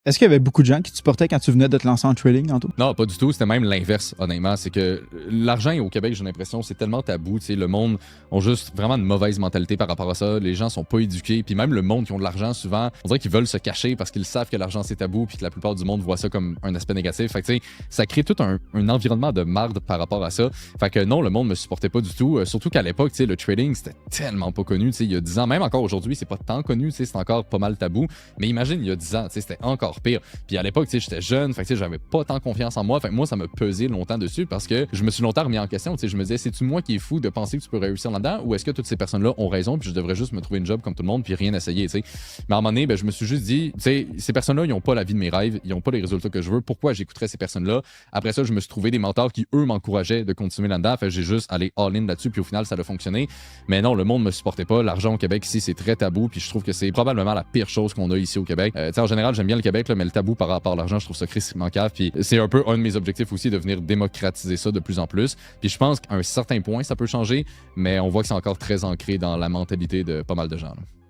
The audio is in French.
Est-ce qu'il y avait beaucoup de gens qui te supportaient quand tu venais de te lancer en trading, Anto? Non, pas du tout. C'était même l'inverse, honnêtement. C'est que l'argent au Québec, j'ai l'impression, c'est tellement tabou. Tu sais, le monde a juste vraiment une mauvaise mentalité par rapport à ça. Les gens sont pas éduqués. Puis même le monde qui ont de l'argent, souvent, on dirait qu'ils veulent se cacher parce qu'ils savent que l'argent c'est tabou puis que la plupart du monde voit ça comme un aspect négatif. Fait que tu sais, ça crée tout un environnement de marde par rapport à ça. Fait que non, le monde me supportait pas du tout. Surtout qu'à l'époque, tu sais, le trading, c'était tellement pas connu. Tu sais, il y a 10 ans, même encore aujourd'hui, c'est pas tant connu. Tu sais, c'est encore pas mal tabou. Mais imagine, il y a 10 ans, tu sais, c'était encore pire. Puis à l'époque, tu sais, j'étais jeune, fait que tu sais, j'avais pas tant confiance en moi. Fait que moi, ça me pesait longtemps dessus parce que je me suis longtemps remis en question. Tu sais, je me disais, c'est-tu moi qui est fou de penser que tu peux réussir là-dedans ou est-ce que toutes ces personnes-là ont raison puis je devrais juste me trouver une job comme tout le monde puis rien essayer, tu sais. Mais à un moment donné, ben, je me suis juste dit, tu sais, ces personnes-là, ils ont pas la vie de mes rêves, ils ont pas les résultats que je veux. Pourquoi j'écouterais ces personnes-là? Après ça, je me suis trouvé des mentors qui, eux, m'encourageaient de continuer là-dedans. Fait que j'ai juste allé all-in là-dessus puis au final, ça a fonctionné. Mais non, le monde me supportait pas. L'argent au Québec ici, c'est très tabou puis je trouve que c'est probablement la pire chose qu'on a ici au Québec. Tu sais, en général, j'aime bien le Québec, là, mais le tabou par rapport à l'argent, je trouve ça crissement cave. Puis c'est un peu un de mes objectifs aussi de venir démocratiser ça de plus en plus. Puis je pense qu'à un certain point, ça peut changer, mais on voit que c'est encore très ancré dans la mentalité de pas mal de gens, là.